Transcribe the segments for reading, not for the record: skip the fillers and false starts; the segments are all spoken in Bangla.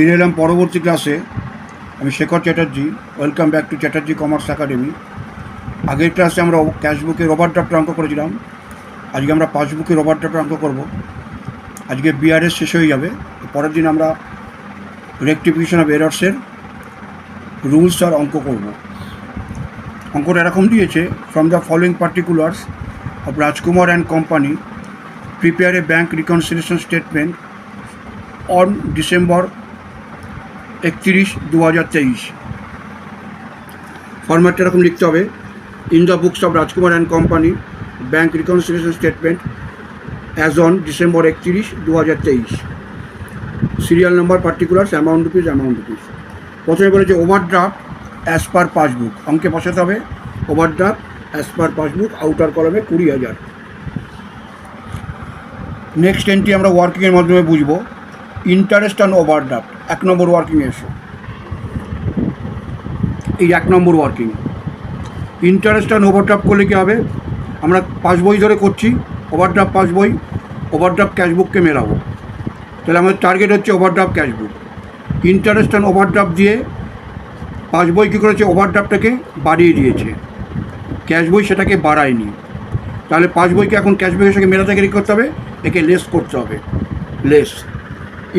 ফিরে এলাম পরবর্তী ক্লাসে। আমি Shekhar Chatterjee. Welcome back to Chatterjee commerce academy. আগের ক্লাসে আমরা ক্যাশবুকের ওভারড্রাফট অঙ্ক করেছিলাম। আজকে আমরা পাসবুকের ওভারড্রাফট অঙ্ক করব। আজকে বিআরএস শেষ হয়ে যাবে। পরের দিন আমরা রেকটিফিকেশন অফ এরর্সের রুলস আর অঙ্ক করব। অঙ্কটা এরকম দিয়েছে, from the following particulars of Rajkumar and company prepare a bank reconciliation statement on December 31, 2023। ফরম্যাটটা এরকম লিখতে হবে, in the books of Rajkumar and company bank reconciliation statement as on December 31, 2023। Serial number, particulars, amount rupees. প্রথমে বলেছে ওভারড্রাফট অ্যাজ পার পাসবুক। অঙ্কে বসাতে হবে overdraft as per passbook, outer কলমে 20,000। নেক্সট এন্ট্রি আমরা ওয়ার্কিংয়ের মাধ্যমে বুঝবো। ইন্টারেস্ট অন ওভারড্রাফট 1 নম্বর ওয়ার্কিংয়ে এসো। এই 1 নম্বর ওয়ার্কিং। ইন্টারেস্ট অন ওভারড্রাফট করলে কী হবে, আমরা পাসবই ধরে করছি, ওভারড্রাফট পাসবই, ওভারড্রাফট ক্যাশবুককে মেলাবো। তাহলে আমাদের টার্গেট হচ্ছে overdraft cashbook. Interest on overdraft দিয়ে পাসবই কী করেছে, ওভারড্রাফটটাকে বাড়িয়ে দিয়েছে, ক্যাশবই সেটাকে বাড়ায়নি। তাহলে পাসবইকে এখন ক্যাশবুকের সঙ্গে মেলাতে গেলে কী করতে হবে, একে লেস করতে হবে, less.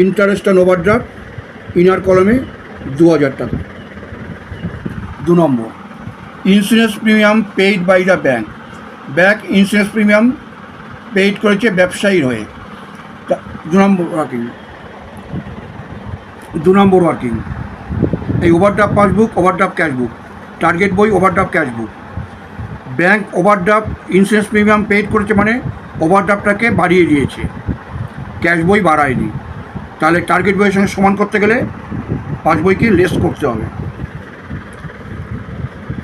Interest on overdraft inner কলমে 2,000 টাকা। 2 number, insurance premium paid by the bank. Bank insurance premium paid করেছে ব্যবসায়ীর হয়ে। 2 নম্বর ওয়ার্কিং। 2 নম্বর ওয়ার্কিং, এই overdraft passbook, overdraft cashbook, target বই, overdraft cashbook. Bank overdraft insurance premium paid করেছে মানে ওভারড্রাফটটাকে বাড়িয়ে দিয়েছে, ক্যাশ বই বাড়ায়নি। তাহলে টার্গেট বইয়ের সঙ্গে সমান করতে গেলে পাসবইকে লেস করতে হবে,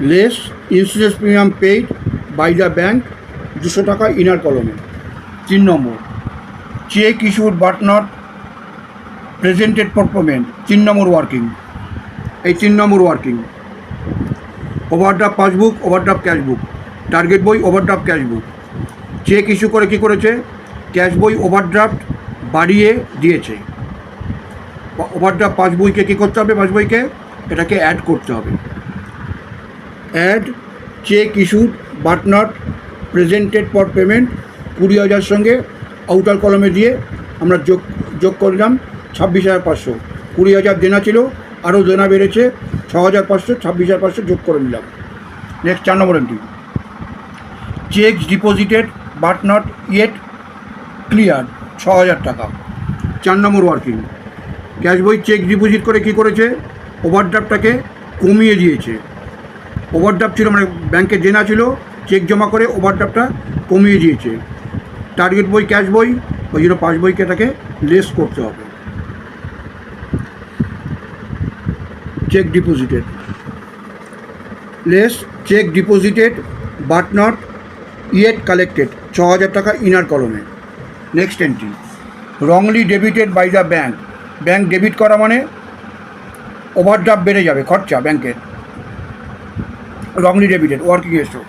less insurance premium paid by the bank 200 টাকা ইনার কলমে। 3 number, cheque issued but not presented for payment. 3 number working. এই 3 number working, overdraft passbook, overdraft cashbook, target বই, ওভারড্রাফট ক্যাশবুক। চেক ইস্যু করে কী করেছে, ক্যাশ বই ওভারড্রাফট বাড়িয়ে দিয়েছে। ওভারড্রাফট পাসবইকে কী করতে হবে, পাসবইকে এটাকে অ্যাড করতে হবে। Add cheque issued but not presented for payment 20,000 সঙ্গে আউটার কলমে দিয়ে আমরা যোগ করলাম 26,500। 20,000 দেনা ছিল, আরও দেনা বেড়েছে 6,500, 26,500 যোগ করে নিলাম। Next 4 number entry, checks deposited but not yet clear 6,000 টাকা। 4 নম্বর ওয়ার্কিং, ক্যাশ বই চেক ডিপোজিট করে কী করেছে, ওভারড্রাফটটাকে কমিয়ে দিয়েছে। ওভারড্রাফট ছিল মানে ব্যাংকে দেনা ছিল, চেক জমা করে ওভারড্রাফটটা কমিয়ে দিয়েছে। টার্গেট বই ক্যাশ বই, ওই জন্য পাসবইকে তাকে লেস করতে হবে। Cheque deposited, less cheque deposited but not yet collected 6,000 টাকা ইনার কলমে। Next entry, wrongly debited by the bank. Bank debit করা মানে ওভারড্রাফট বেড়ে যাবে, খরচা ব্যাংকের। রংলি ডেবিটেড ওয়ার্কিং এসো।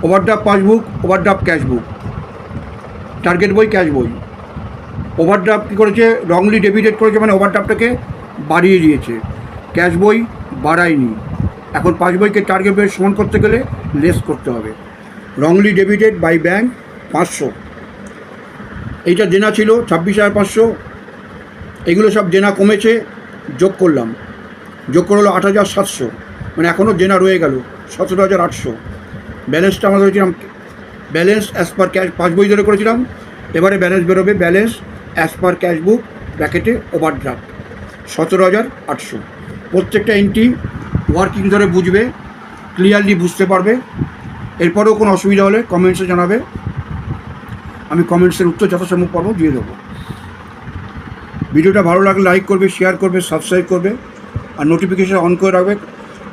Overdraft passbook, overdraft cashbook, target বই, ক্যাশ বই। ওভারড্রাফট কী করেছে, রংলি ডেবিটেড করেছে মানে ওভারড্রাফটটাকে বাড়িয়ে দিয়েছে, ক্যাশ বই বাড়ায়নি। এখন পাসবইকে টার্গেট বই সমান করতে গেলে লেস করতে হবে। Wrongly debited by bank 500। এইটা দেনা ছিল 26,500, এগুলো সব দেনা কমেছে, যোগ করলাম, যোগ করে হলো 8,700, মানে এখনও দেনা রয়ে গেল 17,800। ব্যালেন্সটা আমরা ধরেছিলাম ব্যালেন্স অ্যাজ পার ক্যাশ, পাসবই ধরে করেছিলাম, এবারে ব্যালেন্স বেরোবে ব্যালেন্স অ্যাজ পার ক্যাশবুক ব্র্যাকেটে ওভারড্রাফট 17,800। প্রত্যেকটা এন্ট্রি ওয়ার্কিং ধরে বুঝবে, ক্লিয়ারলি বুঝতে পারবে। এরপরেও কোনো অসুবিধা হলে কমেন্টসে জানাবে, আমি কমেন্টসের উত্তর যথাসম্ভব পারবো দিয়ে দেবো। ভিডিওটা ভালো লাগলে লাইক করবে, শেয়ার করবে, সাবস্ক্রাইব করবে, আর নোটিফিকেশান অন করে রাখবে।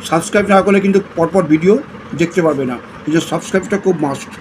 সাবস্ক্রাইব না করলে কিন্তু পরপর ভিডিও দেখতে পারবে না, এই যে সাবস্ক্রাইবটা খুব মাস্ট।